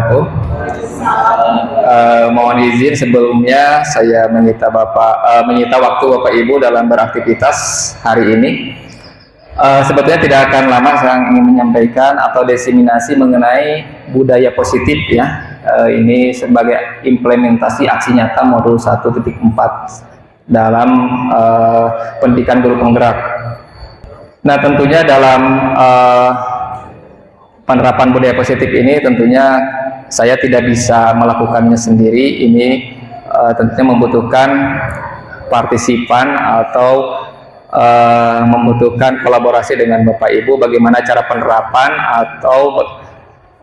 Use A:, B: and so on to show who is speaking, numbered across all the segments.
A: wabarakatuh. Mohon izin sebelumnya saya menyita waktu Bapak Ibu dalam beraktivitas hari ini. Sebetulnya tidak akan lama saya ingin menyampaikan atau diseminasi mengenai budaya positif ya. Ini sebagai implementasi aksi nyata modul 1.4 dalam pendidikan guru penggerak. Nah, tentunya dalam penerapan budaya positif ini tentunya saya tidak bisa melakukannya sendiri. Ini tentunya membutuhkan partisipan atau membutuhkan kolaborasi dengan Bapak Ibu bagaimana cara penerapan atau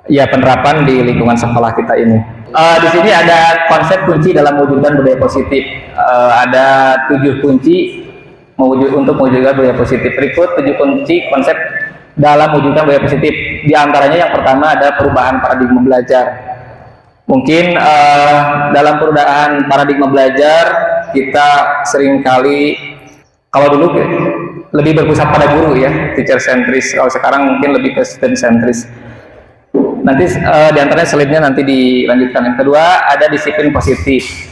A: penerapan di lingkungan sekolah kita ini. Di sini ada konsep kunci dalam mewujudkan budaya positif. Ada 7 kunci untuk mewujudkan budaya positif. Berikut 7 kunci konsep dalam mewujudkan budaya positif. Di antaranya yang pertama ada perubahan paradigma belajar. Mungkin dalam perubahan paradigma belajar kita seringkali, kalau dulu lebih berpusat pada guru ya, teacher sentris. Kalau sekarang mungkin lebih ke student sentris. Nanti di antaranya slide-nya nanti dilanjutkan. Yang kedua ada disiplin positif.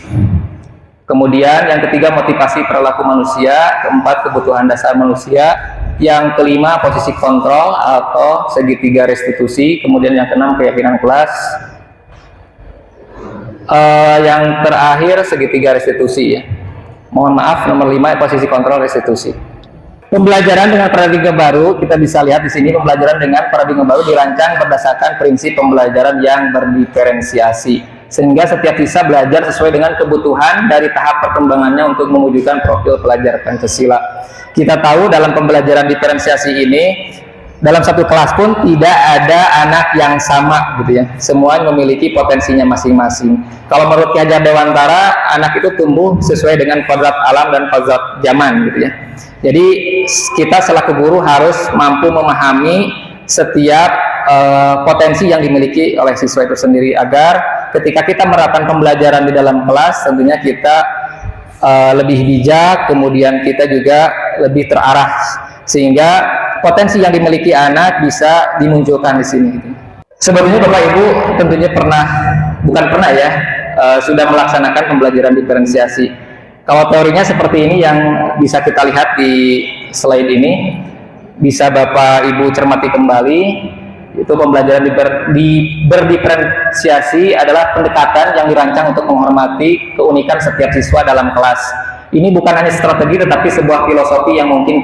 A: Kemudian yang ketiga motivasi perilaku manusia. Keempat kebutuhan dasar manusia. Yang kelima posisi kontrol atau segitiga restitusi. Kemudian yang keenam keyakinan kelas. Yang terakhir segitiga restitusi ya. Mohon maaf, nomor 5 posisi kontrol restitusi. Pembelajaran dengan paradigma baru, kita bisa lihat di sini pembelajaran dengan paradigma baru dirancang berdasarkan prinsip pembelajaran yang berdiferensiasi, sehingga setiap siswa belajar sesuai dengan kebutuhan dari tahap perkembangannya untuk mewujudkan profil pelajar Pancasila. Kita tahu dalam pembelajaran diferensiasi ini, dalam satu kelas pun tidak ada anak yang sama gitu ya. Semua memiliki potensinya masing-masing. Kalau menurut Ki Hajar Dewantara, anak itu tumbuh sesuai dengan kodrat alam dan kodrat zaman gitu ya. Jadi kita selaku guru harus mampu memahami setiap potensi yang dimiliki oleh siswa itu sendiri, agar ketika kita menerapkan pembelajaran di dalam kelas tentunya kita lebih bijak, kemudian kita juga lebih terarah, sehingga potensi yang dimiliki anak bisa dimunculkan di sini. Sebelumnya Bapak Ibu tentunya sudah melaksanakan pembelajaran diferensiasi. Kalau teorinya seperti ini yang bisa kita lihat di slide ini, bisa Bapak Ibu cermati kembali. Itu pembelajaran berdiferensiasi adalah pendekatan yang dirancang untuk menghormati keunikan setiap siswa dalam kelas. Ini bukan hanya strategi tetapi sebuah filosofi yang mungkin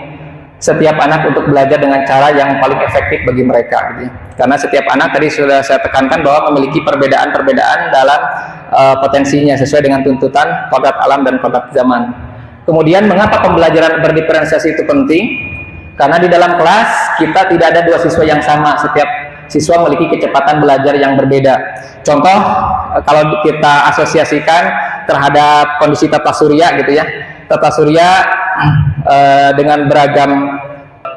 A: setiap anak untuk belajar dengan cara yang paling efektif bagi mereka gitu. Karena setiap anak tadi sudah saya tekankan bahwa memiliki perbedaan-perbedaan dalam potensinya sesuai dengan tuntutan kodrat alam dan kodrat zaman. Kemudian mengapa pembelajaran berdiferensiasi itu penting? Karena di dalam kelas kita tidak ada 2 siswa yang sama, setiap siswa memiliki kecepatan belajar yang berbeda. Contoh, kalau kita asosiasikan terhadap kondisi tata surya gitu ya. Tata surya dengan beragam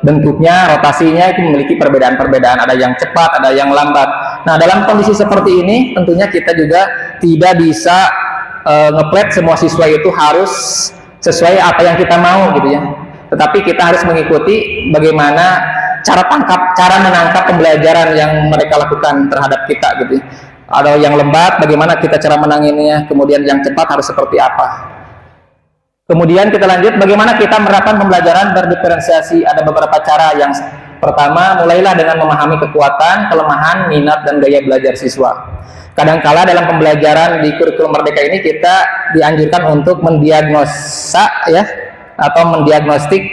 A: bentuknya, rotasinya itu memiliki perbedaan-perbedaan, ada yang cepat, ada yang lambat. Nah, dalam kondisi seperti ini tentunya kita juga tidak bisa ngeplet semua siswa itu harus sesuai apa yang kita mau gitu ya. Tetapi kita harus mengikuti bagaimana cara menangkap pembelajaran yang mereka lakukan terhadap kita gitu ya. Ada yang lembat, bagaimana kita cara menanganinya, kemudian yang cepat harus seperti apa. Kemudian kita lanjut, bagaimana kita menerapkan pembelajaran berdiferensiasi. Ada beberapa cara. Yang pertama, mulailah dengan memahami kekuatan, kelemahan, minat, dan gaya belajar siswa. Kadangkala dalam pembelajaran di kurikulum Merdeka ini kita dianjurkan untuk mendiagnosa ya, atau mendiagnostik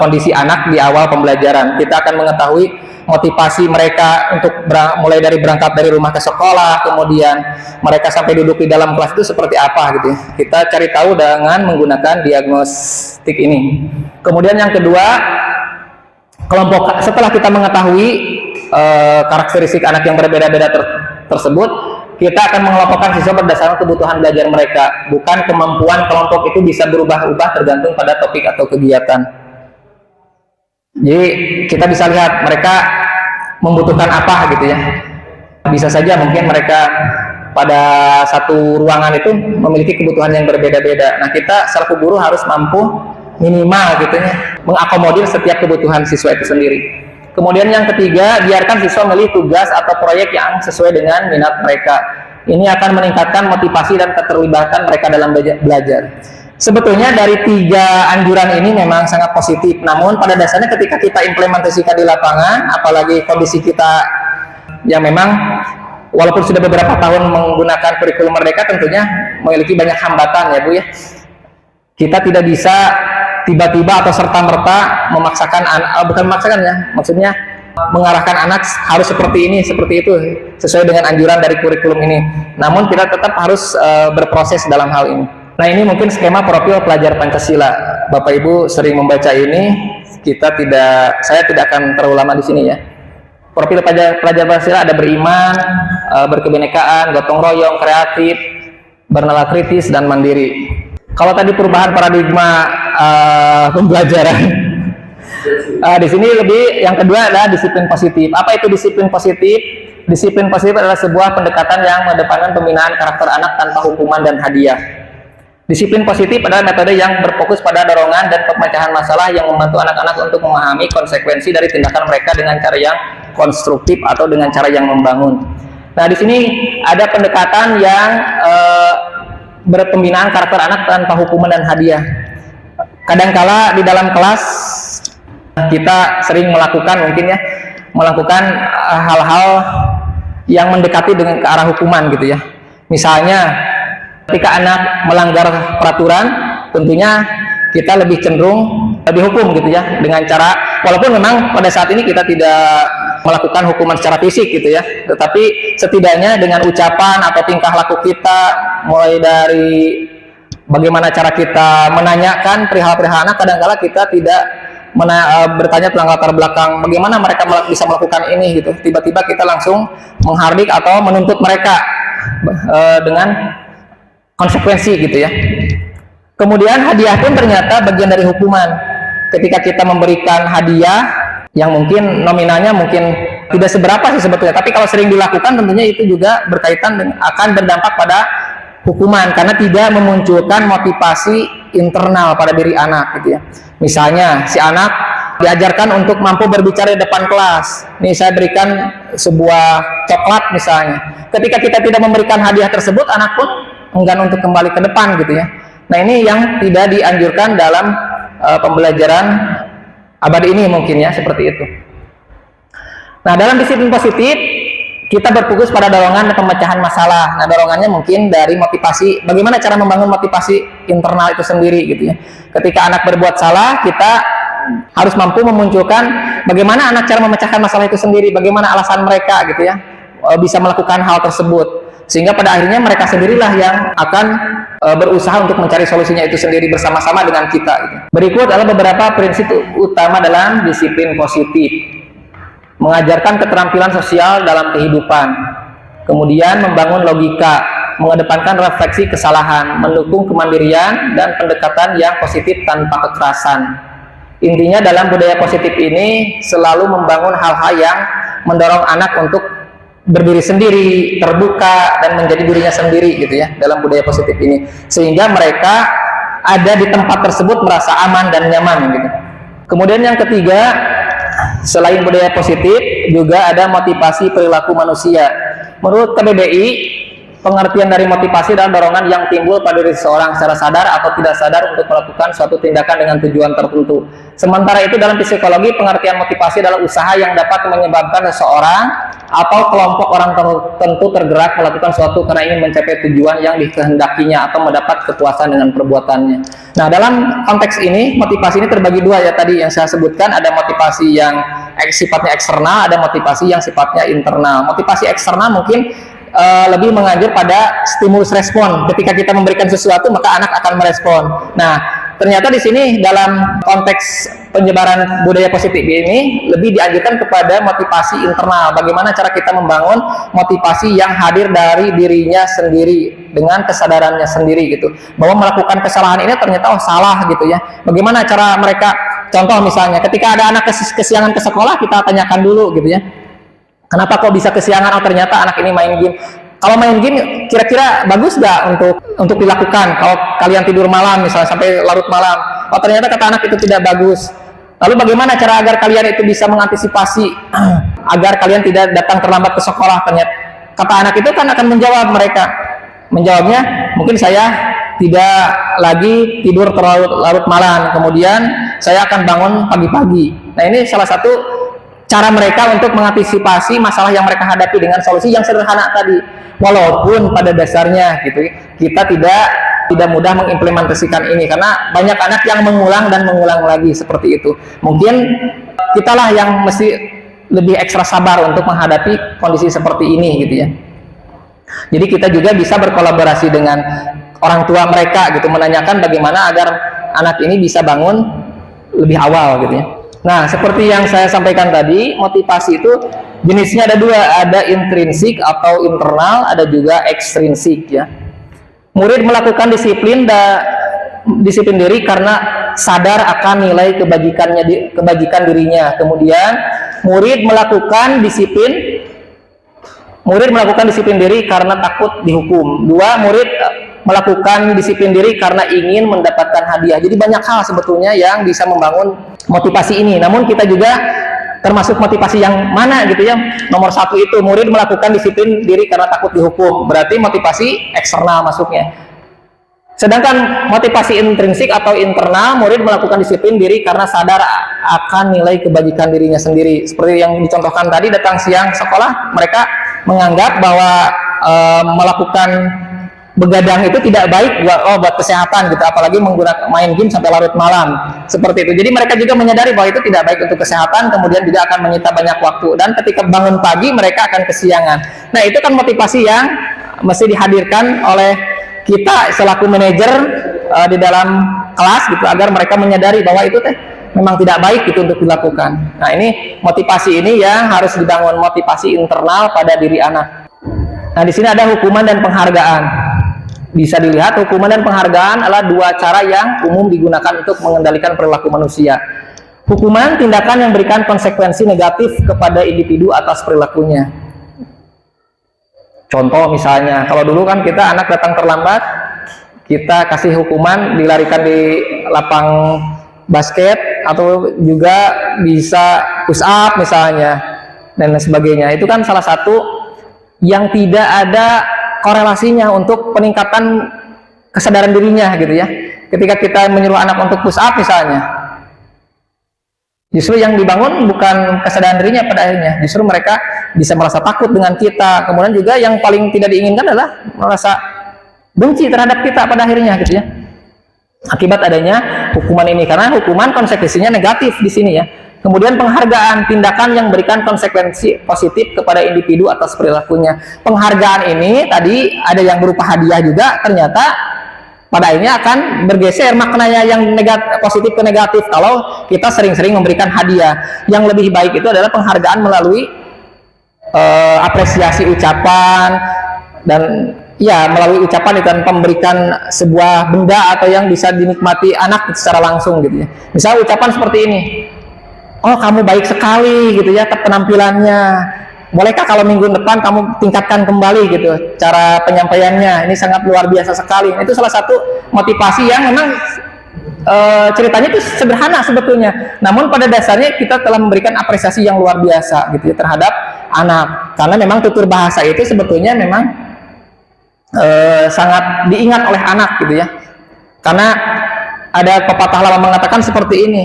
A: kondisi anak di awal pembelajaran. Kita akan mengetahui motivasi mereka untuk mulai dari berangkat dari rumah ke sekolah, kemudian mereka sampai duduk di dalam kelas itu seperti apa gitu ya. Kita cari tahu dengan menggunakan diagnostik ini. Kemudian yang kedua, setelah kita mengetahui karakteristik anak yang berbeda-beda tersebut, kita akan mengelompokkan siswa berdasarkan kebutuhan belajar mereka. Bukan kemampuan kelompok itu bisa berubah-ubah tergantung pada topik atau kegiatan. Jadi kita bisa lihat mereka membutuhkan apa gitu ya. Bisa saja mungkin mereka pada satu ruangan itu memiliki kebutuhan yang berbeda-beda. Nah, kita selaku guru harus mampu minimal gitu ya, mengakomodir setiap kebutuhan siswa itu sendiri. Kemudian yang ketiga, biarkan siswa memilih tugas atau proyek yang sesuai dengan minat mereka. Ini akan meningkatkan motivasi dan keterlibatan mereka dalam belajar. Sebetulnya dari 3 anjuran ini memang sangat positif, namun pada dasarnya ketika kita implementasikan di lapangan, apalagi kondisi kita yang memang walaupun sudah beberapa tahun menggunakan kurikulum Merdeka, tentunya memiliki banyak hambatan ya Bu ya. Kita tidak bisa tiba-tiba atau serta-merta memaksakan, bukan memaksakan ya, maksudnya mengarahkan anak harus seperti ini, seperti itu, sesuai dengan anjuran dari kurikulum ini. Namun kita tetap harus berproses dalam hal ini. Nah, ini mungkin skema profil pelajar Pancasila. Bapak Ibu sering membaca ini, saya tidak akan terlalu lama di sini ya. Profil pelajar Pancasila ada beriman, berkebinekaan, gotong royong, kreatif, bernalar kritis, dan mandiri. Kalau tadi perubahan paradigma pembelajaran, di sini lebih yang kedua adalah disiplin positif. Apa itu disiplin positif? Disiplin positif adalah sebuah pendekatan yang mengedepankan pembinaan karakter anak tanpa hukuman dan hadiah. Disiplin positif adalah metode yang berfokus pada dorongan dan pemecahan masalah yang membantu anak-anak untuk memahami konsekuensi dari tindakan mereka dengan cara yang konstruktif atau dengan cara yang membangun. Nah, di sini ada pendekatan yang berpembinaan karakter anak tanpa hukuman dan hadiah. Kadangkala di dalam kelas kita sering melakukan hal-hal yang mendekati dengan ke arah hukuman gitu ya. Misalnya ketika anak melanggar peraturan, tentunya kita lebih cenderung lebih hukum gitu ya, dengan cara, walaupun memang pada saat ini kita tidak melakukan hukuman secara fisik gitu ya, tetapi setidaknya dengan ucapan atau tingkah laku kita, mulai dari bagaimana cara kita menanyakan perihal-perihal anak, kadang-kala kita tidak bertanya tentang latar belakang bagaimana mereka bisa melakukan ini gitu, tiba-tiba kita langsung menghardik atau menuntut mereka dengan konsekuensi gitu ya. Kemudian hadiah pun ternyata bagian dari hukuman. Ketika kita memberikan hadiah yang mungkin nominalnya mungkin tidak seberapa sih sebetulnya, tapi kalau sering dilakukan tentunya itu juga berkaitan dengan, akan berdampak pada hukuman karena tidak memunculkan motivasi internal pada diri anak gitu ya. Misalnya si anak diajarkan untuk mampu berbicara di depan kelas. Nih saya berikan sebuah coklat misalnya. Ketika kita tidak memberikan hadiah tersebut, anak pun enggan untuk kembali ke depan gitu ya. Nah, ini yang tidak dianjurkan dalam pembelajaran abadi ini mungkin ya, seperti itu. Nah, dalam disiplin positif kita berfokus pada dorongan dan pemecahan masalah. Nah, dorongannya mungkin dari motivasi, bagaimana cara membangun motivasi internal itu sendiri gitu ya. Ketika anak berbuat salah, kita harus mampu memunculkan bagaimana anak cara memecahkan masalah itu sendiri, bagaimana alasan mereka gitu ya, bisa melakukan hal tersebut, sehingga pada akhirnya mereka sendirilah yang akan berusaha untuk mencari solusinya itu sendiri bersama-sama dengan kita gitu. Berikut adalah beberapa prinsip utama dalam disiplin positif. Mengajarkan keterampilan sosial dalam kehidupan, kemudian membangun logika, mengedepankan refleksi kesalahan, mendukung kemandirian dan pendekatan yang positif tanpa kekerasan. Intinya dalam budaya positif ini selalu membangun hal-hal yang mendorong anak untuk berdiri sendiri, terbuka, dan menjadi dirinya sendiri gitu ya, dalam budaya positif ini, sehingga mereka ada di tempat tersebut merasa aman dan nyaman gitu. Kemudian yang ketiga, selain budaya positif juga ada motivasi perilaku manusia. Menurut KBBI, pengertian dari motivasi adalah dorongan yang timbul pada diri seseorang secara sadar atau tidak sadar untuk melakukan suatu tindakan dengan tujuan tertentu. Sementara itu dalam psikologi, pengertian motivasi adalah usaha yang dapat menyebabkan seseorang atau kelompok orang tertentu tergerak melakukan suatu karena ingin mencapai tujuan yang dikehendakinya atau mendapat kepuasan dengan perbuatannya. Nah, dalam konteks ini, motivasi ini terbagi dua ya, tadi yang saya sebutkan, ada motivasi yang sifatnya eksternal, ada motivasi yang sifatnya internal. Motivasi eksternal mungkin lebih mengajar pada stimulus respon. Ketika kita memberikan sesuatu, maka anak akan merespon. Nah, ternyata di sini dalam konteks penyebaran budaya positif ini lebih dianjurkan kepada motivasi internal. Bagaimana cara kita membangun motivasi yang hadir dari dirinya sendiri dengan kesadarannya sendiri gitu. Bahwa melakukan kesalahan ini ternyata salah gitu ya. Bagaimana cara mereka, contoh misalnya ketika ada anak kesiangan ke sekolah, kita tanyakan dulu gitu ya. Kenapa kok bisa kesiangan? Oh, ternyata anak ini main game. Kalau main game, kira-kira bagus nggak untuk dilakukan? Kalau kalian tidur malam, misalnya sampai larut malam, oh ternyata kata anak itu tidak bagus. Lalu bagaimana cara agar kalian itu bisa mengantisipasi agar kalian tidak datang terlambat ke sekolah? Ternyata kata anak itu kan akan menjawab, mereka menjawabnya, mungkin saya tidak lagi tidur terlalu larut malam, kemudian saya akan bangun pagi-pagi. Nah, ini salah satu cara mereka untuk mengantisipasi masalah yang mereka hadapi dengan solusi yang sederhana tadi. Walaupun pada dasarnya gitu kita tidak mudah mengimplementasikan ini, karena banyak anak yang mengulang dan mengulang lagi seperti itu. Mungkin kitalah yang mesti lebih ekstra sabar untuk menghadapi kondisi seperti ini gitu ya. Jadi kita juga bisa berkolaborasi dengan orang tua mereka gitu, menanyakan bagaimana agar anak ini bisa bangun lebih awal gitu ya. Nah, seperti yang saya sampaikan tadi, motivasi itu jenisnya ada dua, ada intrinsik atau internal, ada juga ekstrinsik ya. Murid melakukan disiplin diri karena sadar akan nilai kebajikan dirinya. Kemudian murid melakukan disiplin diri karena takut dihukum. Dua, murid melakukan disiplin diri karena ingin mendapatkan hadiah. Jadi banyak hal sebetulnya yang bisa membangun motivasi ini. Namun kita juga termasuk motivasi yang mana gitu ya. Nomor satu itu murid melakukan disiplin diri karena takut dihukum. Berarti motivasi eksternal masuknya. Sedangkan motivasi intrinsik atau internal, murid melakukan disiplin diri karena sadar akan nilai kebajikan dirinya sendiri. Seperti yang dicontohkan tadi, datang siang sekolah, mereka menganggap bahwa melakukan begadang itu tidak baik buat kesehatan gitu, apalagi menggunakan main game sampai larut malam seperti itu. Jadi mereka juga menyadari bahwa itu tidak baik untuk kesehatan, kemudian juga akan menyita banyak waktu, dan ketika bangun pagi mereka akan kesiangan. Nah, itu kan motivasi yang mesti dihadirkan oleh kita selaku manajer di dalam kelas gitu, agar mereka menyadari bahwa itu memang tidak baik gitu untuk dilakukan. Nah, ini motivasi ini yang harus dibangun, motivasi internal pada diri anak. Nah, di sini ada hukuman dan penghargaan. Bisa dilihat, hukuman dan penghargaan adalah dua cara yang umum digunakan untuk mengendalikan perilaku manusia. Hukuman, tindakan yang memberikan konsekuensi negatif kepada individu atas perilakunya. Contoh misalnya, kalau dulu kan kita anak datang terlambat, kita kasih hukuman, dilarikan di lapang basket, atau juga bisa push up misalnya, dan sebagainya. Itu kan salah satu yang tidak ada korelasinya untuk peningkatan kesadaran dirinya gitu ya. Ketika kita menyuruh anak untuk push up misalnya, justru yang dibangun bukan kesadaran dirinya pada akhirnya, justru mereka bisa merasa takut dengan kita. Kemudian juga yang paling tidak diinginkan adalah merasa benci terhadap kita pada akhirnya gitu ya, akibat adanya hukuman ini, karena hukuman konsekuensinya negatif di sini ya. Kemudian penghargaan, tindakan yang memberikan konsekuensi positif kepada individu atas perilakunya. Penghargaan ini tadi ada yang berupa hadiah juga, ternyata pada akhirnya akan bergeser maknanya yang positif ke negatif kalau kita sering-sering memberikan hadiah. Yang lebih baik itu adalah penghargaan melalui apresiasi ucapan, dan ya melalui ucapan dan memberikan sebuah benda atau yang bisa dinikmati anak secara langsung gitu ya. Misalnya ucapan seperti ini, oh kamu baik sekali gitu ya penampilannya, bolehkah kalau minggu depan kamu tingkatkan kembali gitu cara penyampaiannya, ini sangat luar biasa sekali. Itu salah satu motivasi yang memang ceritanya itu sederhana sebetulnya, namun pada dasarnya kita telah memberikan apresiasi yang luar biasa gitu ya terhadap anak, karena memang tutur bahasa itu sebetulnya memang sangat diingat oleh anak gitu ya. Karena ada pepatah lama mengatakan seperti ini,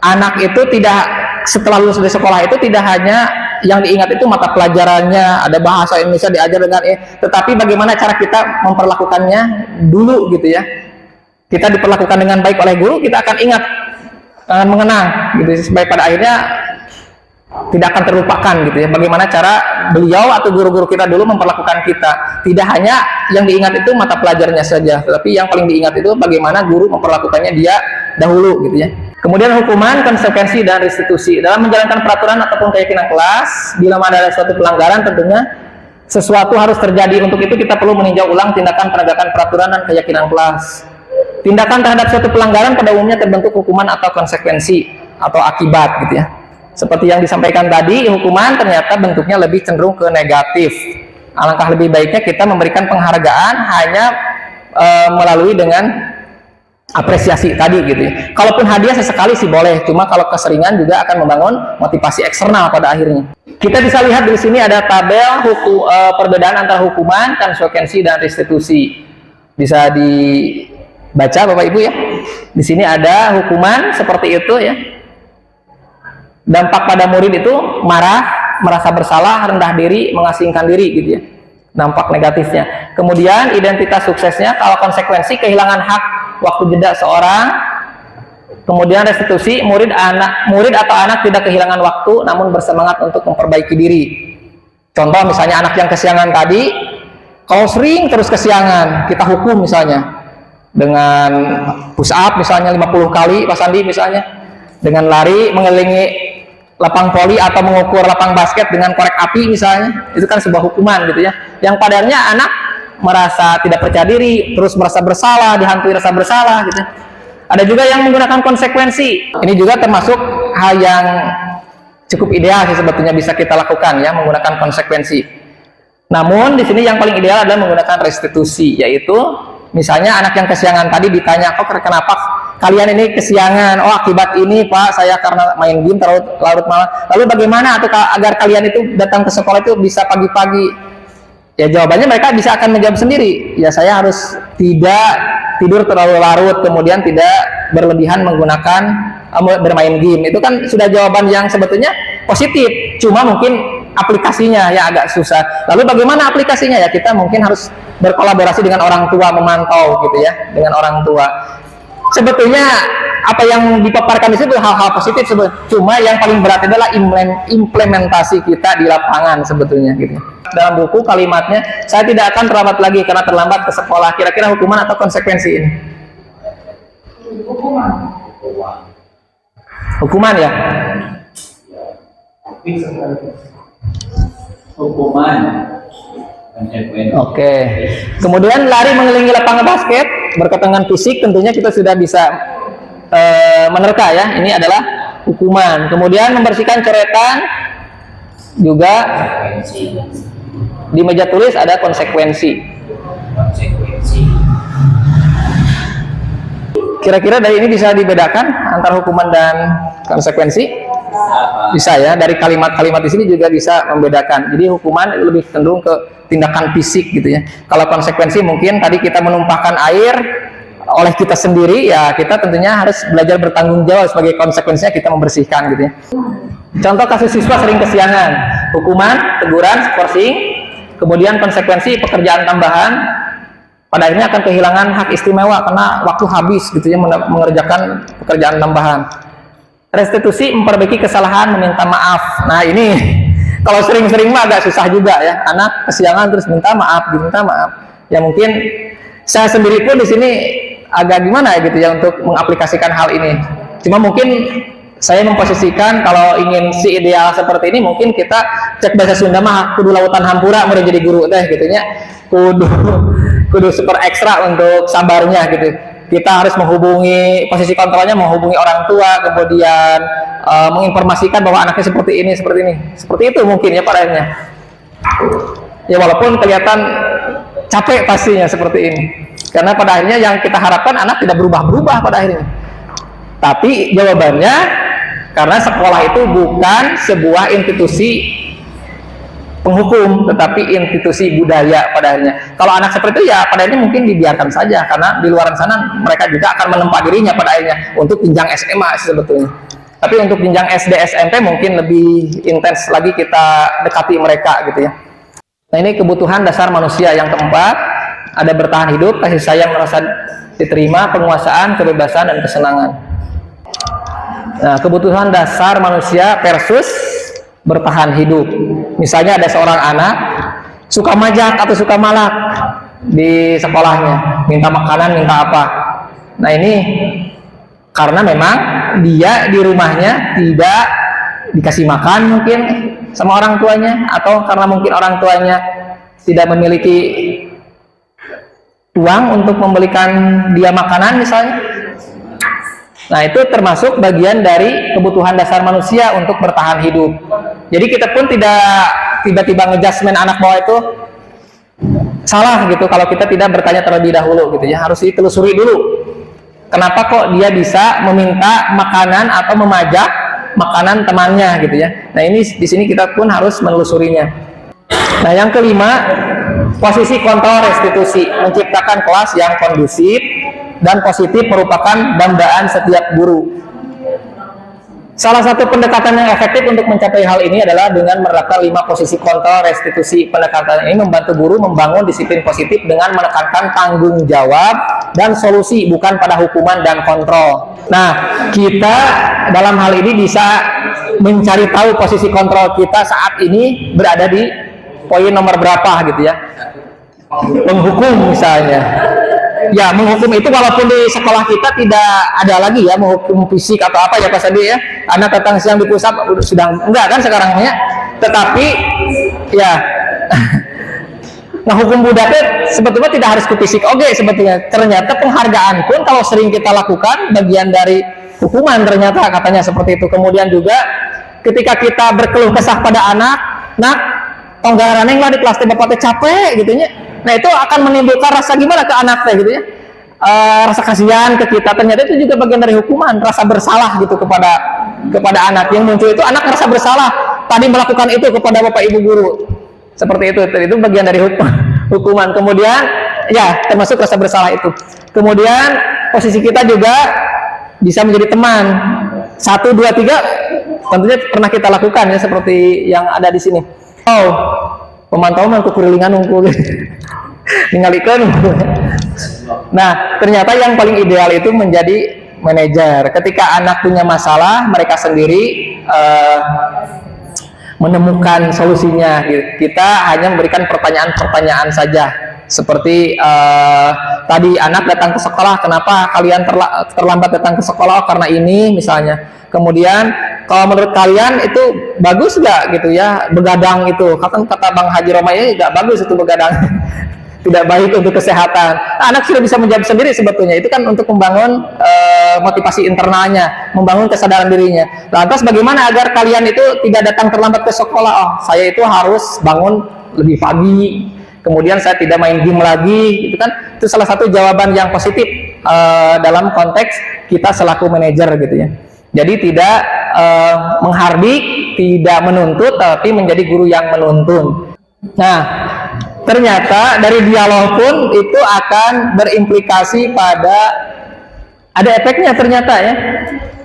A: anak itu tidak setelah lulus dari sekolah itu tidak hanya yang diingat itu mata pelajarannya, ada bahasa Indonesia diajar dengan tetapi bagaimana cara kita memperlakukannya dulu gitu ya. Kita diperlakukan dengan baik oleh guru, kita akan ingat, akan mengenang gitu, supaya pada akhirnya tidak akan terlupakan gitu ya, bagaimana cara beliau atau guru-guru kita dulu memperlakukan kita. Tidak hanya yang diingat itu mata pelajarnya saja, tetapi yang paling diingat itu bagaimana guru memperlakukannya dia dahulu gitu ya. Kemudian hukuman, konsekuensi, dan restitusi. Dalam menjalankan peraturan ataupun keyakinan kelas, bila ada suatu pelanggaran, tentunya sesuatu harus terjadi. Untuk itu kita perlu meninjau ulang tindakan penegakan peraturan dan keyakinan kelas. Tindakan terhadap suatu pelanggaran pada umumnya terbentuk hukuman atau konsekuensi atau akibat gitu ya. Seperti yang disampaikan tadi, hukuman ternyata bentuknya lebih cenderung ke negatif. Alangkah lebih baiknya kita memberikan penghargaan hanya melalui dengan apresiasi tadi gitu ya. Kalaupun hadiah sesekali sih boleh, cuma kalau keseringan juga akan membangun motivasi eksternal pada akhirnya. Kita bisa lihat di sini ada tabel perbedaan antara hukuman, konsekuensi, dan restitusi. Bisa dibaca Bapak Ibu ya. Di sini ada hukuman seperti itu ya. Dampak pada murid itu marah, merasa bersalah, rendah diri, mengasingkan diri gitu ya. Dampak negatifnya. Kemudian identitas suksesnya, kalau konsekuensi kehilangan hak waktu jeda seorang. Kemudian restitusi, murid atau anak tidak kehilangan waktu namun bersemangat untuk memperbaiki diri. Contoh misalnya anak yang kesiangan tadi, kalau sering terus kesiangan, kita hukum misalnya dengan push up misalnya 50 kali Pak Sandi misalnya, dengan lari mengelilingi lapang voli atau mengukur lapang basket dengan korek api misalnya, itu kan sebuah hukuman gitu ya, yang padannya anak merasa tidak percaya diri, terus merasa bersalah, dihantui rasa bersalah gitu. Ada juga yang menggunakan konsekuensi. Ini juga termasuk hal yang cukup ideal sih sebetulnya bisa kita lakukan ya, menggunakan konsekuensi. Namun di sini yang paling ideal adalah menggunakan restitusi, yaitu misalnya anak yang kesiangan tadi ditanya, kok kenapa kalian ini kesiangan? Oh, akibat ini Pak, saya karena main game larut malam. Lalu bagaimana atau agar kalian itu datang ke sekolah itu bisa pagi-pagi? Ya jawabannya mereka bisa akan menjawab sendiri. Ya saya harus tidak tidur terlalu larut, kemudian tidak berlebihan menggunakan bermain game. Itu kan sudah jawaban yang sebetulnya positif. Cuma mungkin aplikasinya ya agak susah. Lalu bagaimana aplikasinya ya? Kita mungkin harus berkolaborasi dengan orang tua, memantau gitu ya, dengan orang tua. Sebetulnya apa yang dipaparkan di situ hal-hal positif sebetulnya. Cuma yang paling berat adalah implementasi kita di lapangan sebetulnya gitu. Dalam buku kalimatnya, saya tidak akan terlambat lagi karena terlambat ke sekolah. Kira-kira hukuman atau konsekuensi ini? Hukuman ya?
B: Hukuman.
A: Oke. Kemudian lari mengelilingi lapangan basket berkaitan dengan fisik, tentunya kita sudah bisa menerka ya. Ini adalah hukuman. Kemudian membersihkan coretan juga. Di meja tulis ada konsekuensi. Kira-kira dari ini bisa dibedakan antara hukuman dan konsekuensi? Bisa ya, dari kalimat-kalimat di sini juga bisa membedakan. Jadi hukuman lebih cenderung ke tindakan fisik gitu ya. Kalau konsekuensi mungkin tadi kita menumpahkan air oleh kita sendiri, ya kita tentunya harus belajar bertanggung jawab sebagai konsekuensinya kita membersihkan gitu ya. Contoh kasus siswa sering kesiangan, hukuman, teguran, skorsing. Kemudian konsekuensi pekerjaan tambahan, pada akhirnya akan kehilangan hak istimewa karena waktu habis gitu ya mengerjakan pekerjaan tambahan. Restitusi, memperbaiki kesalahan, meminta maaf. Nah ini kalau sering-sering mah agak susah juga ya, anak kesiangan terus minta maaf. Ya mungkin saya sendiri pun di sini agak gimana ya gitu ya untuk mengaplikasikan hal ini. Cuma mungkin saya memposisikan kalau ingin si ideal seperti ini, mungkin kita cek bahasa Sunda mah kudu lautan hampura mau jadi guru teh gitunya, kudu super ekstra untuk sabarnya gitu. Kita harus menghubungi, posisi kontrolnya menghubungi orang tua, kemudian menginformasikan bahwa anaknya seperti ini, seperti itu mungkin ya pada akhirnya. Ya walaupun kelihatan capek pastinya seperti ini, karena pada akhirnya yang kita harapkan anak tidak berubah-berubah pada akhirnya. Tapi jawabannya, karena sekolah itu bukan sebuah institusi penghukum, tetapi institusi budaya pada akhirnya. Kalau anak seperti itu ya pada akhirnya mungkin dibiarkan saja, karena di luar sana mereka juga akan menempa dirinya pada akhirnya untuk jenjang SMA sebetulnya. Tapi untuk jenjang SD, SMP mungkin lebih intens lagi kita dekati mereka gitu ya. Nah ini kebutuhan dasar manusia. Yang keempat, ada bertahan hidup, kasih sayang, merasa diterima, penguasaan, kebebasan, dan kesenangan. Nah, kebutuhan dasar manusia versus bertahan hidup. Misalnya ada seorang anak suka majak atau suka malak di sekolahnya, minta makanan, minta apa. Nah ini karena memang dia di rumahnya tidak dikasih makan mungkin sama orang tuanya, atau karena mungkin orang tuanya tidak memiliki uang untuk membelikan dia makanan misalnya. Nah itu termasuk bagian dari kebutuhan dasar manusia untuk bertahan hidup. Jadi kita pun tidak tiba-tiba ngejudgment anak bawah itu salah gitu kalau kita tidak bertanya terlebih dahulu gitu ya, harus ditelusuri dulu. kenapa kok dia bisa meminta makanan atau memajak makanan temannya gitu ya. Nah ini di sini kita pun harus menelusurinya. Nah yang kelima, posisi kontrol restitusi, menciptakan kelas yang kondusif dan positif merupakan dambaan setiap guru. Salah satu pendekatan yang efektif untuk mencapai hal ini adalah dengan menerapkan 5 posisi kontrol restitusi. Pendekatan ini membantu guru membangun disiplin positif dengan menekankan tanggung jawab dan solusi, bukan pada hukuman dan kontrol. Nah, kita dalam hal ini bisa mencari tahu posisi kontrol kita saat ini berada di poin nomor berapa gitu ya. Menghukum misalnya. Ya, menghukum itu walaupun di sekolah kita tidak ada lagi ya menghukum fisik atau apa ya Pak Sadi ya. Anak datang siang di pusat sudah enggak kan sekarang ya. Tetapi ya nah hukum budaknya sebetulnya tidak harus ke fisik. Oke, sebetulnya ternyata penghargaan pun kalau sering kita lakukan bagian dari hukuman ternyata katanya seperti itu. Kemudian juga ketika kita berkeluh kesah pada anak, nak tonggaraneng lah di kelas bapak capek gitu ya. Nah itu akan menimbulkan rasa gimana ke anaknya gitu ya, rasa kasihan ke kita. Ternyata itu juga bagian dari hukuman, rasa bersalah gitu kepada anak. Yang muncul itu anak merasa bersalah tadi melakukan itu kepada bapak ibu guru seperti itu bagian dari hukuman. Kemudian ya termasuk rasa bersalah itu. Kemudian posisi kita juga bisa menjadi teman. 1, 2, 3 tentunya pernah kita lakukan ya seperti yang ada di sini. Oh, pemantauan kekurilingan unggul ninggalikan. Nah ternyata yang paling ideal itu menjadi manajer. Ketika anak punya masalah, mereka sendiri menemukan solusinya. Kita hanya memberikan pertanyaan-pertanyaan saja. Seperti tadi anak datang ke sekolah, kenapa kalian terlambat datang ke sekolah? Karena ini misalnya. Kemudian kalau menurut kalian itu bagus nggak gitu ya begadang itu? Kata Bang Haji Romaya nggak bagus itu begadang. Tidak baik untuk kesehatan. Nah, anak sudah bisa menjawab sendiri sebetulnya. Itu kan untuk membangun motivasi internalnya, membangun kesadaran dirinya. Lantas bagaimana agar kalian itu tidak datang terlambat ke sekolah? Oh, saya itu harus bangun lebih pagi. Kemudian saya tidak main game lagi, gitu kan? Itu salah satu jawaban yang positif dalam konteks kita selaku manajer gitu ya. Jadi tidak menghardik, tidak menuntut, tapi menjadi guru yang menuntun. Nah, ternyata dari dialog pun itu akan berimplikasi pada ada efeknya ternyata ya.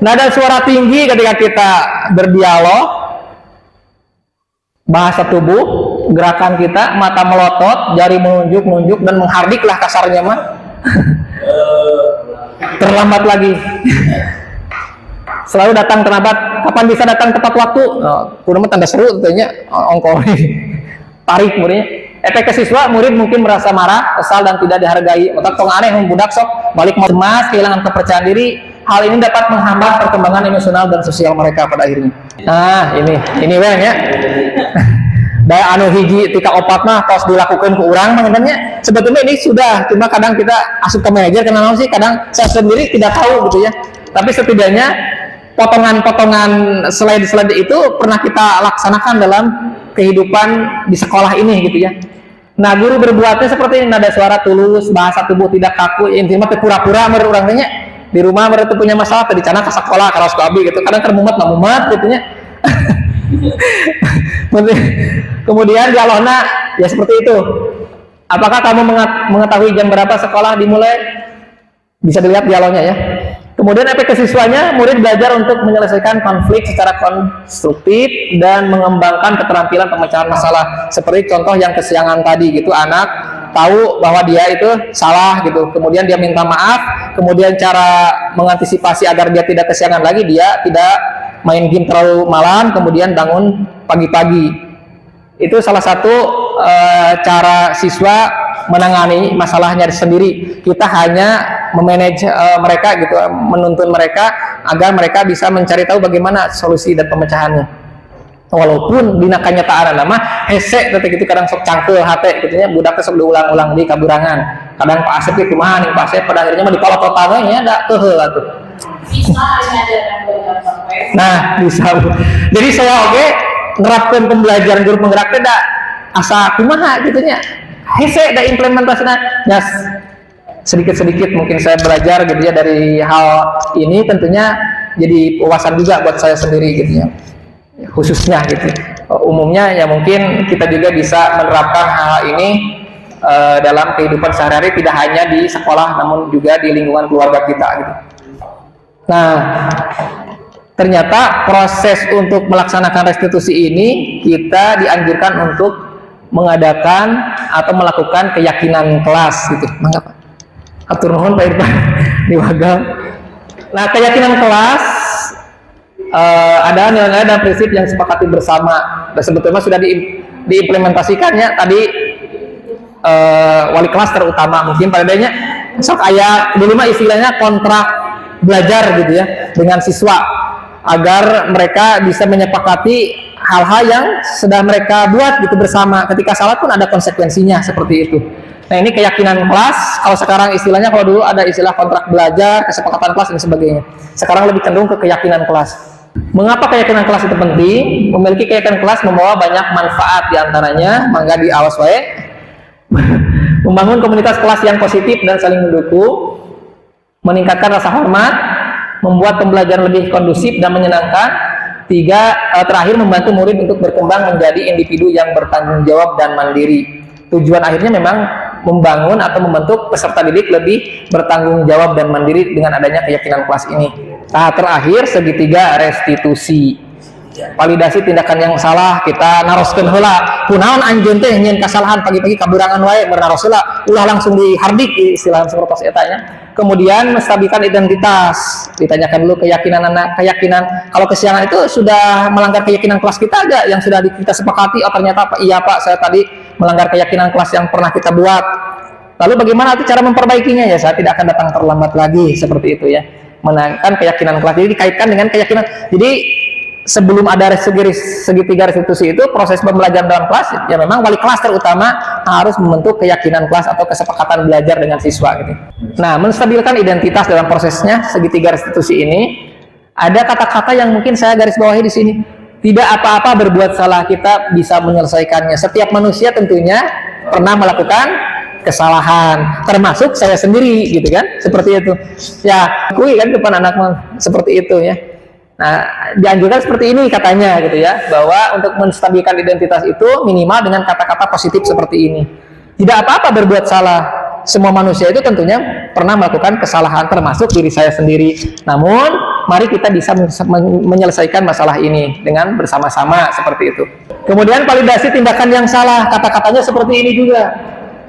A: Nada suara tinggi ketika kita berdialog, bahasa tubuh, gerakan kita, mata melotot, jari menunjuk dan menghardiklah kasarnya mah. Terlambat lagi. Selalu datang terlambat. Kapan bisa datang tepat waktu? Kurang tanda seru tentunya ongkol tarik muridnya. Efek ke siswa, murid mungkin merasa marah, kesal dan tidak dihargai. Otak tong aneh budak sok balik cemas, kehilangan kepercayaan diri. Hal ini dapat menghambat perkembangan emosional dan sosial mereka pada akhirnya. Nah, ini weh ya. Daya anu hiji tika opat mah tos dilakukan ke urang mengenanya. Sebetulnya ini sudah, cuma kadang kita asup ke manajer kenapa sih? Kadang saya sendiri tidak tahu gitu ya. Tapi setidaknya potongan-potongan slide-slide itu pernah kita laksanakan dalam kehidupan di sekolah ini gitu ya. Nah guru berbuatnya seperti ini, nada suara tulus, bahasa tubuh tidak kaku, intinya pura-pura menurut orangnya di rumah mereka punya masalah tadi cana ke sekolah karos abi gitu, kadang kermumat gitu ya. Kemudian dialognya ya seperti itu. Apakah kamu mengetahui jam berapa sekolah dimulai? Bisa dilihat dialognya ya. Kemudian efek ke siswanya, murid belajar untuk menyelesaikan konflik secara konstruktif dan mengembangkan keterampilan pemecahan masalah. Seperti contoh yang kesiangan tadi gitu, anak tahu bahwa dia itu salah gitu, kemudian dia minta maaf, kemudian cara mengantisipasi agar dia tidak kesiangan lagi, dia tidak main game terlalu malam, kemudian bangun pagi-pagi. Itu salah satu cara siswa menangani masalahnya sendiri. Kita hanya memanage mereka gitu, menuntun mereka agar mereka bisa mencari tahu bagaimana solusi dan pemecahannya. Walaupun dina kanyataan nama hese detik itu kadang sok cangkel hate gitu nya budaknya sok diulang-ulang di kaburangan. Kadang Pak Asep itu mah ning Pak Asep pada akhirnya mah dipalot-palotna nya da teuheul atuh. Nah, bisa. Jadi saya oke nerapkan pembelajaran guru penggerak teh da asa kumaha gitu nya. Hese da implementasinya. Yes. sedikit-sedikit mungkin saya belajar gitu ya dari hal ini, tentunya jadi wawasan juga buat saya sendiri gitu ya, khususnya gitu. Umumnya ya mungkin kita juga bisa menerapkan hal ini dalam kehidupan sehari-hari, tidak hanya di sekolah namun juga di lingkungan keluarga kita gitu. Nah, ternyata proses untuk melaksanakan restitusi ini kita dianjurkan untuk mengadakan atau melakukan keyakinan kelas gitu. Mangga Pak. Atur nuhun Pak Irfan diwagal. Nah, keyakinan kelas ada nilai-nilai dan prinsip yang disepakati bersama. Dan sebetulnya sudah diimplementasikannya tadi wali kelas terutama mungkin padanya sok aya dulu mah istilahnya kontrak belajar gitu ya dengan siswa, agar mereka bisa menyepakati hal-hal yang sudah mereka buat gitu bersama. Ketika salah pun ada konsekuensinya seperti itu. Nah, ini keyakinan kelas. Kalau sekarang istilahnya, kalau dulu ada istilah kontrak belajar, kesepakatan kelas dan sebagainya. Sekarang lebih cenderung ke keyakinan kelas. Mengapa keyakinan kelas itu penting? Memiliki keyakinan kelas membawa banyak manfaat, diantaranya mangga di awas wae membangun komunitas kelas yang positif dan saling mendukung, meningkatkan rasa hormat, membuat pembelajaran lebih kondusif dan menyenangkan. Terakhir membantu murid untuk berkembang menjadi individu yang bertanggung jawab dan mandiri. Tujuan akhirnya memang membangun atau membentuk peserta didik lebih bertanggung jawab dan mandiri dengan adanya keyakinan kelas ini. Nah, terakhir segitiga restitusi. Validasi tindakan yang salah kita naroskeun heula. Kunaon anjeun teh nyeun kasalahan pagi-pagi kaburangan wae bernaros heula, ulah langsung dihardik istilah sapertos eta nya. Kemudian menstabilkan identitas. Ditanyakan dulu keyakinan anak, keyakinan kalau kesiangan itu sudah melanggar keyakinan kelas kita aja yang sudah kita sepakati. Oh ternyata Pak, iya Pak, saya tadi melanggar keyakinan kelas yang pernah kita buat. Lalu bagaimana itu cara memperbaikinya? Ya saya tidak akan datang terlambat lagi, seperti itu ya. Menangkan keyakinan kelas. Jadi dikaitkan dengan keyakinan. Jadi sebelum ada segitiga restitusi itu, proses pembelajaran dalam kelas ya memang wali kelas terutama harus membentuk keyakinan kelas atau kesepakatan belajar dengan siswa gitu. Nah, menstabilkan identitas dalam prosesnya segitiga restitusi ini, ada kata-kata yang mungkin saya garis bawahi di sini. Tidak apa-apa berbuat salah, kita bisa menyelesaikannya. Setiap manusia tentunya pernah melakukan kesalahan, termasuk saya sendiri gitu kan, seperti itu ya. Akui kan depan anak seperti itu ya. Nah, dianjurkan seperti ini katanya gitu ya, bahwa untuk menstabilkan identitas itu minimal dengan kata-kata positif seperti ini. Tidak apa-apa berbuat salah. Semua manusia itu tentunya pernah melakukan kesalahan, termasuk diri saya sendiri. Namun, mari kita bisa menyelesaikan masalah ini dengan bersama-sama seperti itu. Kemudian validasi tindakan yang salah, kata-katanya seperti ini juga.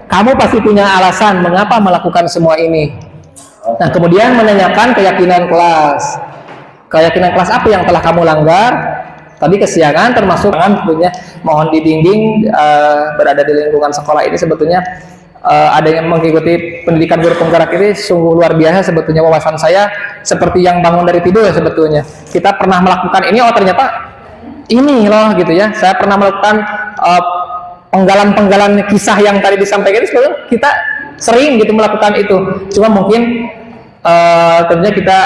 A: Kamu pasti punya alasan mengapa melakukan semua ini. Nah, kemudian menanyakan keyakinan kelas. Keyakinan kelas apa yang telah kamu langgar? Tadi kesiangan termasuk tentunya mohon dibimbing berada di lingkungan sekolah ini sebetulnya ada yang mengikuti pendidikan guru penggerak ini sungguh luar biasa sebetulnya. Wawasan saya seperti yang bangun dari tidur ya sebetulnya. Kita pernah melakukan ini, oh ternyata ini loh gitu ya. Saya pernah melakukan penggalan-penggalan kisah yang tadi disampaikan itu sebetulnya kita sering gitu melakukan itu. Cuma mungkin tentunya kita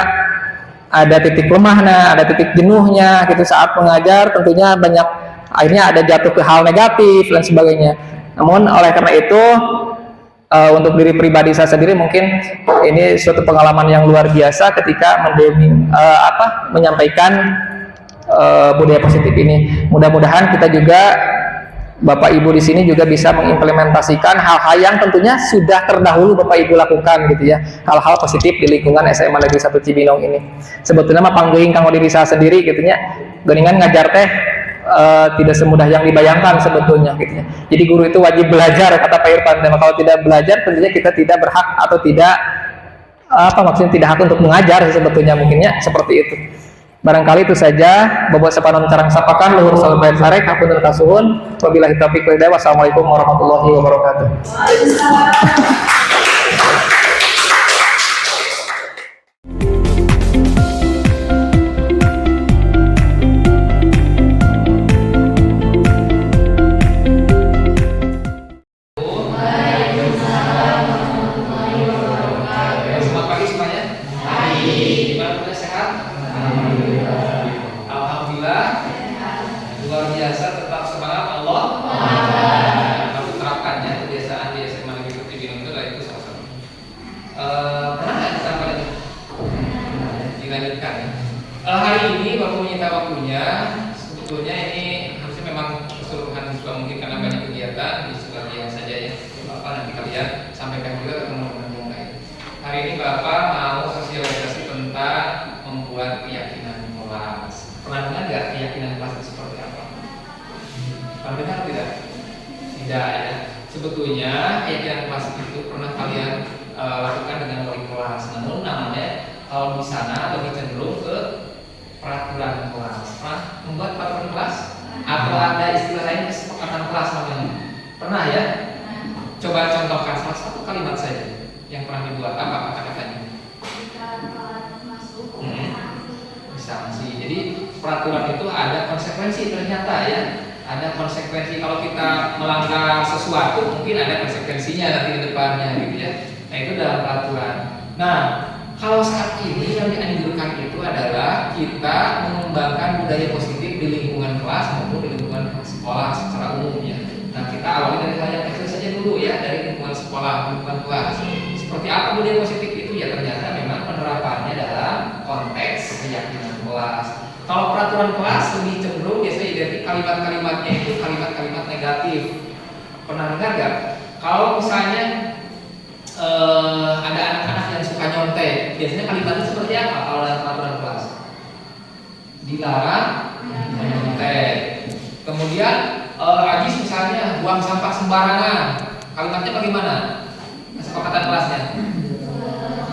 A: ada titik lemahnya, ada titik jenuhnya gitu saat mengajar, tentunya banyak akhirnya ada jatuh ke hal negatif dan sebagainya. Namun oleh karena itu untuk diri pribadi saya sendiri mungkin ini suatu pengalaman yang luar biasa ketika menyampaikan budaya positif ini. Mudah-mudahan kita juga Bapak Ibu di sini juga bisa mengimplementasikan hal-hal yang tentunya sudah terdahulu Bapak Ibu lakukan gitu ya. Hal-hal positif di lingkungan SMA Negeri 1 Cibinong ini. Sebetulnya mah panggeuing kanggo diri saya sendiri gitu nya. Geuningan ngajar teh tidak semudah yang dibayangkan sebetulnya gitu ya. Jadi guru itu wajib belajar kata Pak Irfan. Dan kalau tidak belajar tentunya kita tidak berhak atau tidak maksudnya tidak hak untuk mengajar sebetulnya mungkinnya seperti itu. Barangkali itu saja bobot sepanon carang sapakan luhur salbaik sarek hapunten kasuhun wabillahi taufiq wal hidayah. Wassalamualaikum warahmatullahi wabarakatuh.
B: Selamat pagi semuanya. Gimana punya sehat? Alhamdulillah. Luar biasa, tetap semangat Allah. Kamu terapkannya kebiasaan di SMA Negeri 1 Cibinong itu Pernah nggak kita apa itu? Dilanjutkan ya. Hari ini Bapak menyita waktunya. Sebetulnya ini harusnya memang keseluruhan siswa, mungkin karena banyak kegiatan di sebagian saja ya. Bapak nanti kalian sampaikan juga ke teman-teman yang lain. Hari ini Bapak mau sosialisasi tentang membuat keyakinan kelas. Pernah dengar nggak keyakinan kelas itu seperti apa? Pernah dengar tidak? Tidak ya. Sebetulnya keyakinan kelas itu pernah kalian lakukan dengan wali kelas. Namun namanya kalau di sana lebih cenderung ke peraturan kelas. Pernah membuat peraturan kelas? Atau ada istilah lain kesepakatan kelas namanya? Pernah ya? Coba contohkan salah satu kalimat saja yang pernah dibuat. Apa kata-katanya? Sanksi. Jadi peraturan itu ada konsekuensi ternyata ya. Ada konsekuensi kalau kita melanggar sesuatu, mungkin ada konsekuensinya nanti ke depannya gitu ya. Nah, itu dalam peraturan. Nah, kalau saat ini yang dianjurkan itu adalah kita mengembangkan budaya positif di lingkungan kelas maupun di lingkungan sekolah secara umum ya. Nah, kita awali dari hal yang kecil saja dulu ya, dari lingkungan sekolah, lingkungan kelas. Seperti apa budaya positif itu ya, ternyata memang penerapannya dalam konteks keyakinan kelas. Kalau peraturan kelas lebih cenderung biasanya identik kalimat-kalimatnya itu kalimat-kalimat negatif. Pernah dengar nggak? Kalau misalnya ada anak-anak yang suka nyontek, biasanya kalimatnya seperti apa kalau dalam peraturan kelas? Dilarang menyontek. Kemudian Ajis misalnya buang sampah sembarangan, kalimatnya bagaimana? Kesepakatan kelasnya?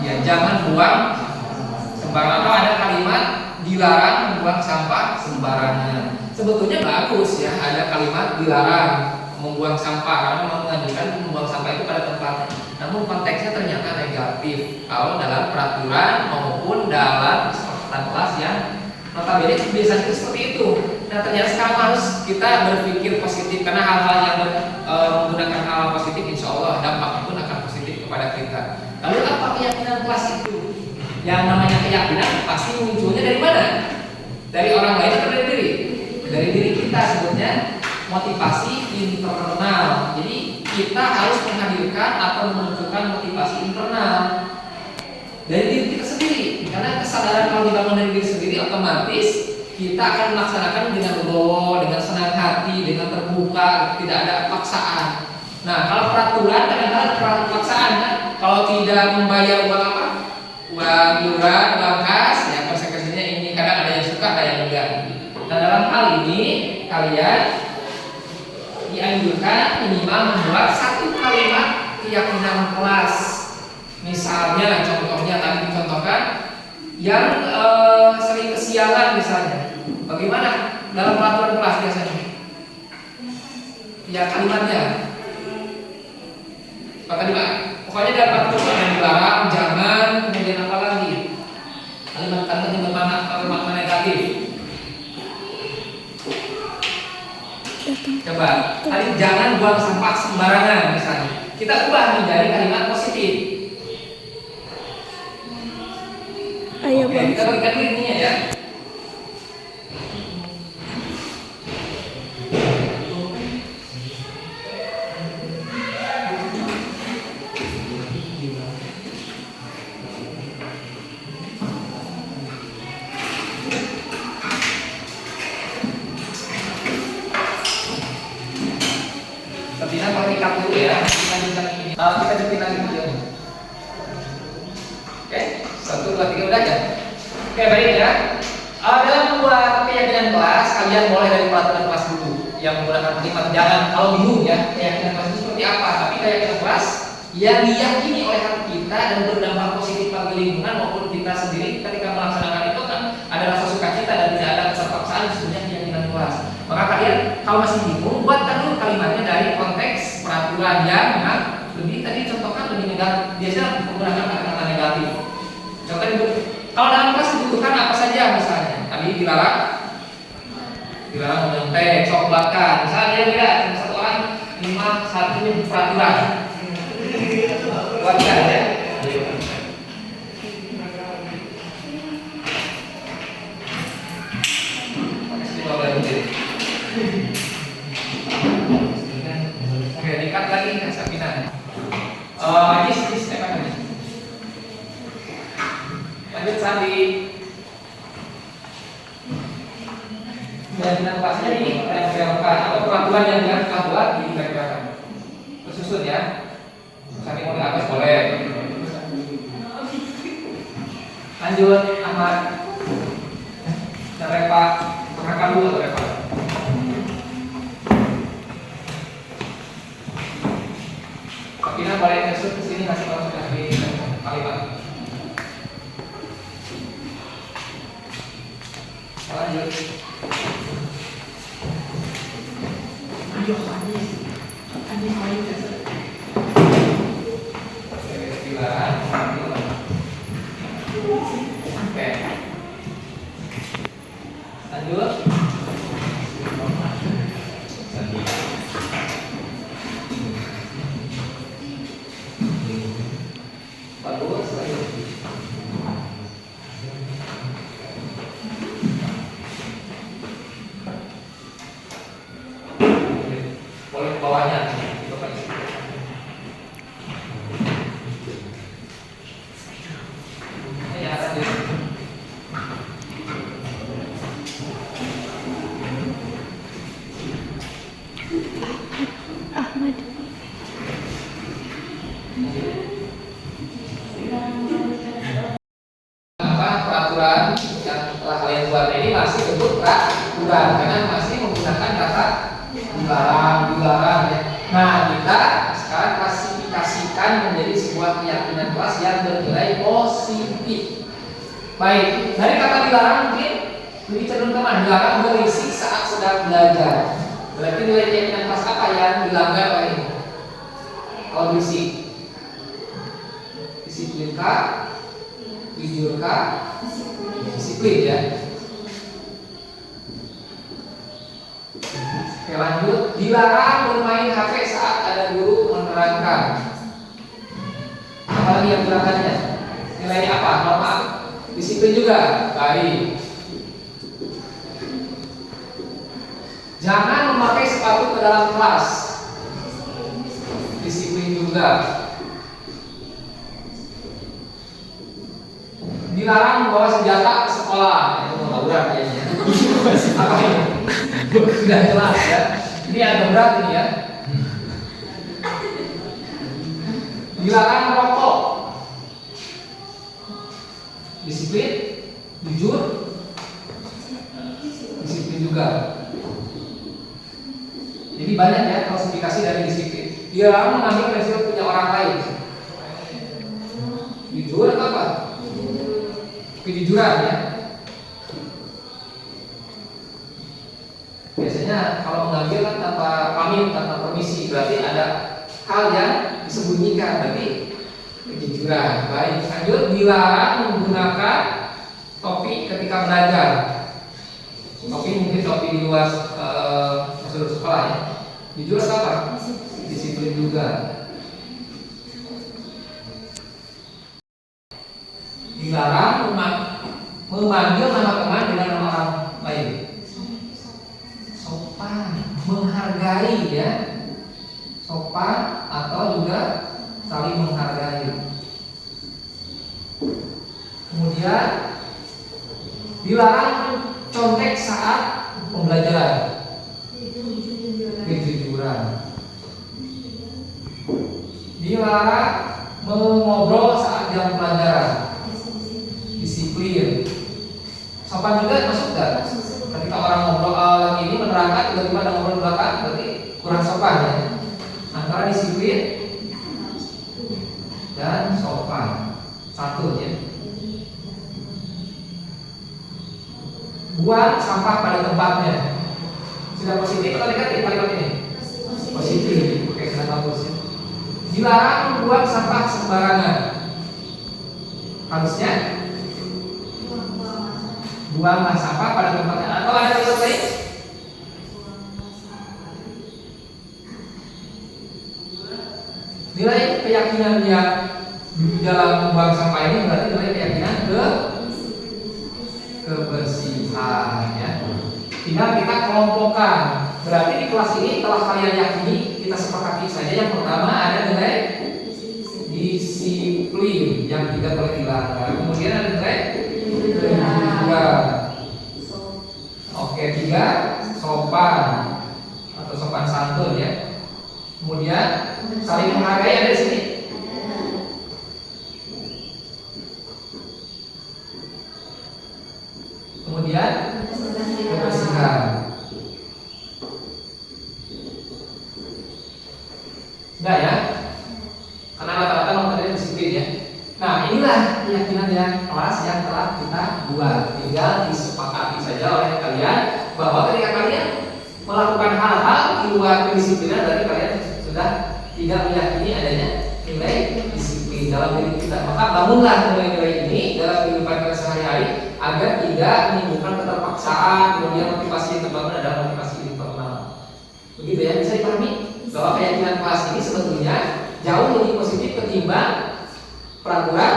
B: Ya, jangan buang sembarangan. Atau ada kalimat dilarang membuang sampah sembarangan. Sebetulnya bagus ya, ada kalimat dilarang membuang sampah karena menganjurkan membuang sampah itu pada tempatnya. Namun konteksnya ternyata negatif kalau dalam peraturan maupun dalam kesepakatan kelas yang notabene biasanya itu seperti itu. Nah, ternyata sekarang harus kita berpikir positif karena hal-hal yang menggunakan hal positif, insya Allah dampaknya pun akan positif kepada kita. Lalu apa keyakinan kelas itu? Yang namanya keyakinan pasti munculnya dari mana? Dari orang lain atau dari diri? Dari diri kita sebetulnya. Motivasi internal. Jadi kita harus menghadirkan atau memunculkan motivasi internal dari diri kita sendiri. Karena kesadaran kalau dibangun dari diri sendiri, otomatis kita akan melaksanakan dengan legowo, dengan senang hati, dengan terbuka, tidak ada paksaan. Nah, kalau peraturan kadang-kadang ada paksaan kan? Kalau tidak membayar uang apa? Uang iuran, uang kas, ya konsekuensinya ini. Kadang ada yang suka, ada yang enggak. Nah, dalam hal ini kalian dianjurkan minimal membuat satu kalimat keyakinan kelas. Misalnya, contohnya tadi dicontohkan yang sering kesialan misalnya. Bagaimana dalam peraturan kelas biasanya? Ya kalimatnya. Apa tadi Pak? Pokoknya dalam peraturan yang dilarang, jangan, kemudian apa lagi? Kalimat-kalimat yang bermakna negatif. Coba, tadi jangan buang sampah sembarangan misalnya. Kita ubah menjadi kalimat positif.
C: Ayo
B: Oke,
C: bang.
B: kita berikan ininya ya. Sebenarnya kalau recap dulu ya, kita lanjutkan ini. Kita jepit lagi videonya. Oke, 1, 2, 3 udah aja. Oke, baik ya. Dalam membuat keyakinan kelas, kalian mulai dari peraturan kelas dulu yang menggunakan kalimat jangan. Kalau bingung ya, keyakinan kelas itu seperti apa? Tapi keyakinan kelas yang diyakini oleh hati kita dan berdampak positif bagi lingkungan maupun kita sendiri ketika melaksanakan itu kan ada rasa sukacita dan tidak ada keterpaksaan, sebenarnya keyakinan kelas. Maka kalian kalau masih bingung, buatkan dulu kalimatnya dari konteks peraturan yang memang lebih tadi contohkan lebih negatif. Biasanya menggunakan kata-kata negatif. Contohnya kalau dalam kelas dibutuhkan apa saja misalnya. Tadi dilarang menyontek, sok bakar. Misalnya dia satu orang 5 1 peraturan. Buatkan ya. Oke, dikat lagi Kak Sapina. Ajis, apa ini? Sandi. Keyakinan kelasnya ditempelkan atau peraturan yang dia telah buat ditempelkan. Tersusun ya. Sandi mau dihapus boleh. Lanjut Ahmad. Dan Reva, Reva dulu atau Reva? Kita boleh masuk ke sini masih kalau sudah di kalimat. Lanjut. Ayo, Oke. Lanjut. Bagus, lanjut. Boleh bawahnya coba isi. Ya, lanjut.
C: Ahmad.
B: Peraturan yang telah kalian buat ini masih bentuk peraturan karena masih menggunakan kata dilarang ya. Nah, kita sekarang klasifikasikan menjadi sebuah keyakinan kelas yang bernilai positif. Baik, dari kata dilarang mungkin lebih cenderung kemana? Dilarang berisik saat sedang belajar. Berarti nilai keyakinan kelas apa yang dilanggar oleh ini? Kalau berisik, disiplinkah? Jujurkah? Disiplin ya. Oke, lanjut. Dilarang bermain HP saat ada guru menerangkan. Apa lagi yang dilarangnya? Nilainya apa? Norma? Disiplin juga. Baik. Jangan memakai sepatu ke dalam kelas. Disiplin juga. Dilarang membawa senjata ke sekolah. Itu nggak berat kayaknya. Apa ini? Sudah jelas ya. Ini agak berat ini ya. Dilarang merokok. Disiplin, jujur, disiplin juga. Jadi banyak ya klasifikasi dari disiplin. Dilarang mengambil resiko punya orang lain. Jujur atau apa? Kejujuran ya. Biasanya kalau mengambil kan tanpa pamit, tanpa permisi, berarti ada hal yang disembunyikan, berarti kejujuran. Baik, lanjut. Dilarang menggunakan topi ketika belajar. Topi mungkin topi di luar masuk sekolah ya. Jujur atau apa? Disiplin juga. Dilarang memanggil nama teman dengan nama orang lain. Sopan, menghargai ya. Sopan atau juga saling menghargai. Kemudian dilarang contek saat pembelajaran. Kejujuran. Dilarang mengobrol saat jam pelajaran. Disiplin. Sopan juga masuk gak? Ketika orang ngobrol lagi ini menerangkan tiba-tiba ada ngobrol di belakang, berarti kurang sopan ya. Antara disiplin dan sopan. Satu ya. Buang sampah pada tempatnya. Sudah positif atau negatif kalimat ini? Positif. Oke, sudah bagus ya. Dilarang membuang sampah sembarangan. Harusnya buanglah sampah pada tempatnya. Atau ada kalimat lain? Nilai keyakinan yang di dalam membuang sampah ini berarti nilai keyakinan kebersihan ya. Tinggal kita kelompokkan. Berarti di kelas ini telah kalian yakini, kita sepakati saja yang pertama ada nilai disiplin yang tidak boleh dilanggar. Kemudian ada nilai Tiga. Oke, tiga sopan atau sopan santun ya. Kemudian saling menghargai ada di sini. Kemudian kebersihan. Sudah ya. Karena rata-rata materinya disiplin ya. Nah, inilah keyakinan yang kelas yang telah kita buat. Tinggal disepakati saja oleh kalian bahwa ketika kalian melakukan hal-hal di luar kedisiplinan, berarti kalian sudah tidak meyakini adanya nilai disiplin dalam diri kita. Maka bangunlah nilai-nilai ini dalam kehidupan kita sehari-hari agar tidak menimbulkan keterpaksaan, kemudian motivasi yang terbangun adalah motivasi internal. Begitu ya, bisa dipahami bahwa keyakinan kelas ini sebetulnya jauh lebih positif ketimbang peraturan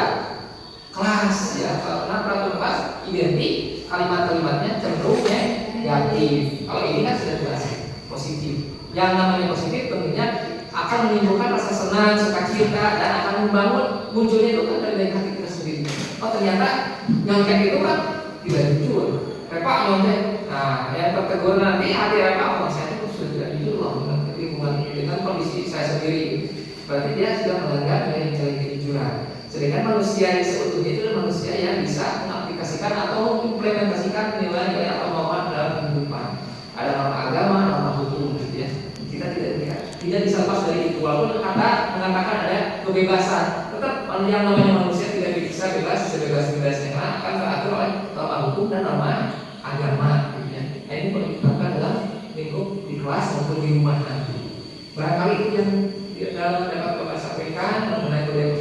B: kelas ya. Karena peraturan kelas identik kalimat-kalimatnya cenderung negatif. Kalau ini kan sudah jelas positif. Yang namanya positif tentunya akan menimbulkan rasa senang, sukacita, dan akan membangun munculnya itu kan dari hati kita sendiri. Oh ternyata nyontek itu kan tidak jujur. Repa nyontek. Nah yang tertegur nanti hati Repa, oh saya itu sudah tidak jujur loh dengan lingkungan ini, dengan kondisi saya sendiri. Berarti dia sudah melanggar nilai-nilai kejujuran. Sedangkan manusia yang seutuhnya itu adalah manusia yang bisa mengaplikasikan atau mengimplementasikan nilai-nilai atau norma dalam kehidupan. Ada norma agama, norma hukum, gitu ya. Kita tidak bisa lepas dari itu. Walaupun kata mengatakan ada kebebasan, tetap yang namanya manusia tidak bisa bebas sebebas-bebasnya karena akan teratur oleh norma hukum dan norma agama. Gitu ya. Nah, ini perlu diterapkan dalam lingkup di kelas maupun di rumah nanti. Barangkali itu yang dalam dapat Bapak sampaikan mengenai budaya